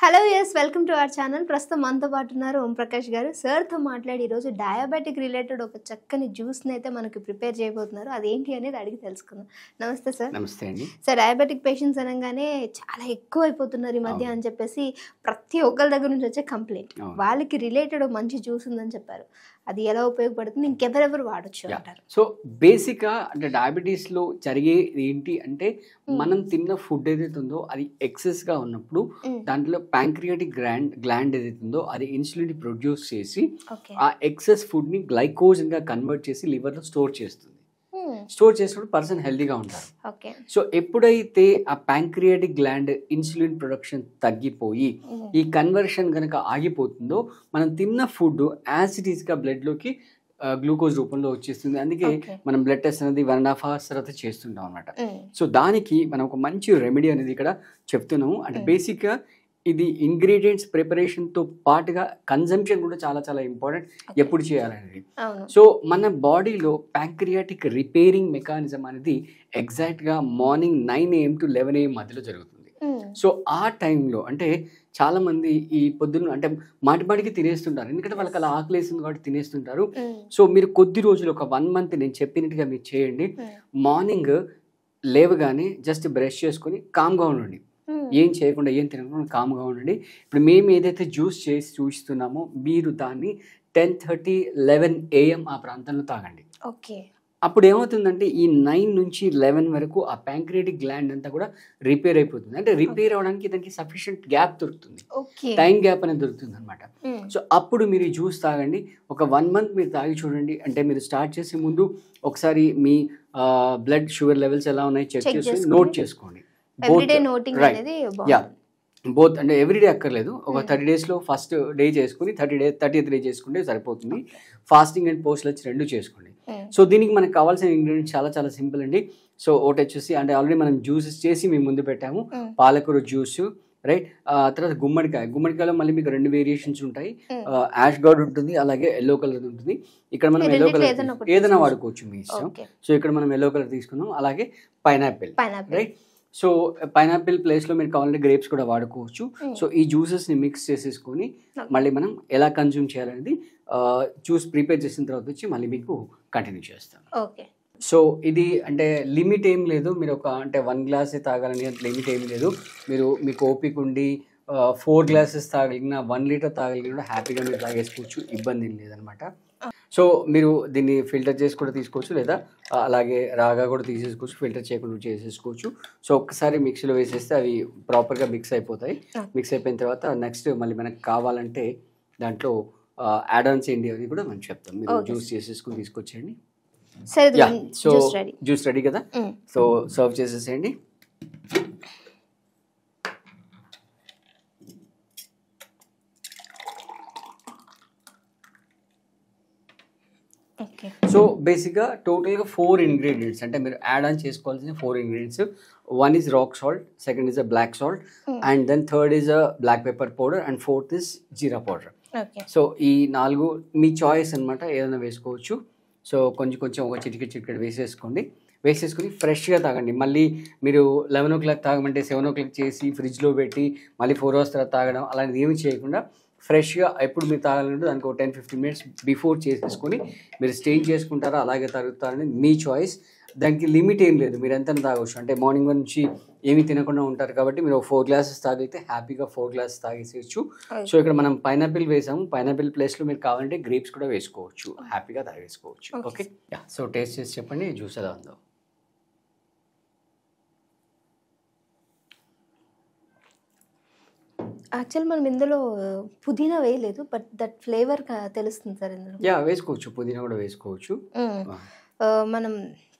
Hello yes welcome to our channel. ప్రస్తుతం మనతో పాటు ఉన్నారు ఓం ప్రకాష్ గారు. సార్తో మాట్లాడి ఈరోజు డయాబెటిక్ రిలేటెడ్ ఒక చక్కని జ్యూస్ని అయితే మనకి ప్రిపేర్ చేయబోతున్నారు. అదేంటి అనేది అడిగి తెలుసుకుందాం. నమస్తే సార్. నమస్తే అండి. సార్, డయాబెటిక్ పేషెంట్స్ అనగానే చాలా ఎక్కువ అయిపోతున్నారు ఈ మధ్య అని చెప్పేసి ప్రతి ఒక్కరి దగ్గర నుంచి వచ్చే కంప్లైంట్. వాళ్ళకి రిలేటెడ్ మంచి జ్యూస్ ఉందని చెప్పారు. అది ఎలా ఉపయోగపడుతుంది, ఇంకెవరెవరు వాడచ్చు అంటారు? సో బేసిక్గా అంటే డయాబెటీస్లో జరిగే ఏంటి అంటే మనం తిన్న ఫుడ్ ఏదైతే ఉందో అది ఎక్సెస్గా ఉన్నప్పుడు దాంట్లో ప్యాంక్రియాటిక్ గ్లాండ్ ఏదైతే ఉందో అది ఇన్సులిన్ ప్రొడ్యూస్ చేసి ఆ ఎక్సెస్ ఫుడ్ని గ్లైకోజన్గా కన్వర్ట్ చేసి లివర్లో స్టోర్ చేస్తుంది. స్టోర్ చేసినప్పుడు పర్సన్ హెల్దీగా ఉంటారు. సో ఎప్పుడైతే ఆ ప్యాంక్రియాటిక్ గ్లాండ్ ఇన్సులిన్ ప్రొడక్షన్ తగ్గిపోయి ఈ కన్వర్షన్ కనుక ఆగిపోతుందో మనం తిన్న ఫుడ్ యాజ్ ఇట్ ఈస్గా బ్లడ్లోకి గ్లూకోజ్ రూపంలో వచ్చేస్తుంది. అందుకే మనం బ్లడ్ టెస్ట్ అనేది 1.5 hours తర్వాత చేస్తుంటాం అనమాట. సో దానికి మనం ఒక మంచి రెమెడీ అనేది ఇక్కడ చెప్తున్నాము. అంటే బేసిక్గా ఇది ఇంగ్రీడియంట్స్ ప్రిపరేషన్తో పాటుగా కన్జంప్షన్ కూడా చాలా చాలా ఇంపార్టెంట్. ఎప్పుడు చేయాలనేది. సో మన బాడీలో ప్యాంక్రియాటిక్ రిపేరింగ్ మెకానిజం అనేది ఎగ్జాక్ట్గా మార్నింగ్ 9 AM to 11 AM మధ్యలో జరుగుతుంది. సో ఆ టైంలో అంటే చాలామంది ఈ పొద్దున్న అంటే మాటిమాటికి తినేస్తుంటారు, ఎందుకంటే వాళ్ళకి అలా ఆకలేస్తుంది కాబట్టి తినేస్తుంటారు. సో మీరు కొద్ది రోజులు ఒక 1 month నేను చెప్పినట్టుగా మీరు చేయండి. మార్నింగ్ లేవగానే జస్ట్ బ్రష్ చేసుకొని కామ్గా ఉండండి. ఏం చేయకుండా ఏం తినకుండా కామ్గా ఉండండి. ఇప్పుడు మేము ఏదైతే జ్యూస్ చేసి చూస్తున్నామో మీరు దాన్ని 10:30, 11 AM ఆ ప్రాంతంలో తాగండి. ఓకే. అప్పుడు ఏమవుతుందంటే ఈ 9 నుంచి 11 వరకు ఆ ప్యాంక్రియాటిక్ గ్లాండ్ అంతా కూడా రిపేర్ అయిపోతుంది. అంటే రిపేర్ అవడానికి దానికి సఫిషియెంట్ గ్యాప్ దొరుకుతుంది, టైం గ్యాప్ అనేది దొరుకుతుంది అనమాట. సో అప్పుడు మీరు ఈ జ్యూస్ తాగండి. ఒక 1 month మీరు తాగి చూడండి. అంటే మీరు స్టార్ట్ చేసే ముందు ఒకసారి మీ బ్లడ్ షుగర్ లెవెల్స్ ఎలా ఉన్నాయి చెక్ చేసి నోట్ చేసుకోండి. బోత్ అంటే ఎవ్రీడే అక్కర్లేదు. ఒక 30 daysలో ఫస్ట్ డే చేసుకుని 30th day చేసుకుంటే సరిపోతుంది. ఫాస్టింగ్ అండ్ పోస్ట్ లంచ్ 2 చేసుకోండి. సో దీనికి మనకు కావాల్సిన ఇంగ్రీడియంట్స్ చాలా చాలా సింపుల్ అండి. సో ఒకటి వచ్చేసి అంటే ఆల్రెడీ మనం జ్యూసెస్ చేసి మేము ముందు పెట్టాము. పాలకూర జ్యూస్, రైట్. తర్వాత గుమ్మడికాయలో మళ్ళీ మీకు 2 వేరియేషన్స్ ఉంటాయి. యాష్ గార్డ్ ఉంటుంది, అలాగే ఎల్లో కలర్ ఉంటుంది. ఇక్కడ మనం ఎల్లో కలర్ ఏదైనా వాడుకోవచ్చు, మీ ఇష్టం. సో ఇక్కడ మనం ఎల్లో కలర్ తీసుకున్నాం. అలాగే పైనాపిల్, రైట్. సో పైనాపిల్ ప్లేస్లో మీరు కావాలంటే గ్రేప్స్ కూడా వాడుకోవచ్చు. సో ఈ జ్యూసెస్ని మిక్స్ చేసేసుకొని మళ్ళీ మనం ఎలా కన్జ్యూమ్ చేయాలనేది జ్యూస్ ప్రిపేర్ చేసిన తర్వాత వచ్చి మళ్ళీ మీకు కంటిన్యూ చేస్తాం. సో ఇది అంటే లిమిట్ ఏం లేదు. మీరు ఒక అంటే 1 glass తాగాలని లిమిట్ ఏం లేదు. మీకు ఓపిక ఉండి 4 glasses తాగలిగిన 1 liter తాగలిగిన హ్యాపీగా మీరు తాగేసుకోవచ్చు, ఇబ్బంది ఏం లేదనమాట. సో మీరు దీన్ని ఫిల్టర్ చేసి కూడా తీసుకోవచ్చు, లేదా అలాగే రాగా కూడా తీసేసుకోవచ్చు, ఫిల్టర్ చేయకుండా చేసేసుకోవచ్చు. సో ఒక్కసారి మిక్సీలో వేసేస్తే అవి ప్రాపర్గా మిక్స్ అయిపోతాయి. మిక్స్ అయిపోయిన తర్వాత నెక్స్ట్ మళ్ళీ మనకు కావాలంటే దాంట్లో యాడ్-ఆన్స్ ఏంటి అని కూడా మనం చెప్తాం. మీరు జ్యూస్ చేసేసుకుని తీసుకొచ్చేయండి. సో జ్యూస్ రెడీ కదా. సో సర్వ్ చేసేసేయండి. సో బేసిక్గా టోటల్గా 4 ingredients అంటే మీరు యాడ్ ఆన్ చేసుకోవాల్సిన 4 ingredients. 1 is rock salt, 2nd is a black salt, and then 3rd is a black pepper powder, and 4th is jeera powder. So ఈ 4 మీ choice అనమాట, ఏదైనా వేసుకోవచ్చు. సో కొంచెం ఒక చిటికెట్ వేసేసుకొని ఫ్రెష్గా తాగండి. మళ్ళీ మీరు 11 o'clock తాగమంటే 7 o'clock చేసి ఫ్రిడ్జ్లో పెట్టి మళ్ళీ 4 hours తర్వాత తాగడం అలాంటిది ఏమి చేయకుండా ఫ్రెష్గా ఎప్పుడు మీరు తాగాలంటే దానికి ఒక 10-15 minutes బిఫోర్ చేసేసుకొని మీరు స్టేన్ చేసుకుంటారా అలాగే తాగుతారని మీ చాయిస్. దానికి లిమిట్ ఏం లేదు, మీరు ఎంత తాగవచ్చు. అంటే మార్నింగ్ నుంచి ఏమీ తినకుండా ఉంటారు కాబట్టి మీరు 4 glasses తాగితే హ్యాపీగా 4 glasses తాగేసేయచ్చు. సో ఇక్కడ మనం పైనాపిల్ వేసాము. పైనాపిల్ ప్లేస్లో మీరు కావాలంటే గ్రేప్స్ కూడా వేసుకోవచ్చు, హ్యాపీగా తాగేసుకోవచ్చు. ఓకే. సో టేస్ట్ చేసి చెప్పండి జ్యూస్ ఎలా ఉందో. యాక్చువల్ మనం ఇందులో పుదీనా వేయలేదు, బట్ దట్ ఫ్లేవర్ తెలుస్తుంది సార్ ఇందులో. వేసుకోవచ్చు, పుదీనా కూడా వేసుకోవచ్చు. మనం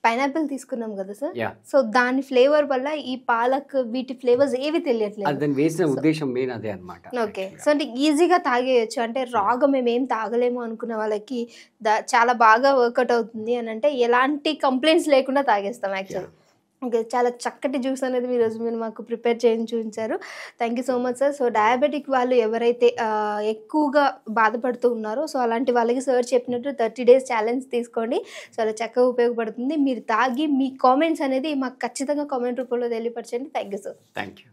పైనాపిల్ తీసుకున్నాం కదా సార్, సో దాని ఫ్లేవర్ వల్ల ఈ పాలక్ వీటి ఫ్లేవర్స్ ఏవి తెలియట్లేదు. దాన్ని వేసిన ఉద్దేశం మెయిన్ అదే అన్నమాట. ఓకే. సో అంటే ఈజీగా తాగేయచ్చు. అంటే రాగా మేము ఏం తాగలేము అనుకున్న వాళ్ళకి చాలా బాగా వర్కౌట్ అవుతుంది అని అంటే ఎలాంటి కంప్లైంట్స్ లేకుండా తాగేస్తాం యాక్చువల్. ఓకే, చాలా చక్కటి జ్యూస్ అనేది మీరు మాకు ప్రిపేర్ చేసి చూపించారు. Thank you so much sir. So diabetic వాళ్ళు ఎవరైతే ఎక్కువగా బాధపడుతూ ఉన్నారో సో అలాంటి వాళ్ళకి సార్ చెప్పినట్టు 30 days ఛాలెంజ్ తీసుకోండి. సో అలా చక్కగా ఉపయోగపడుతుంది. మీరు తాగి మీ కామెంట్స్ అనేది మాకు ఖచ్చితంగా కామెంట్ రూపంలో తెలియపరచండి. Thank you sir. Thank you.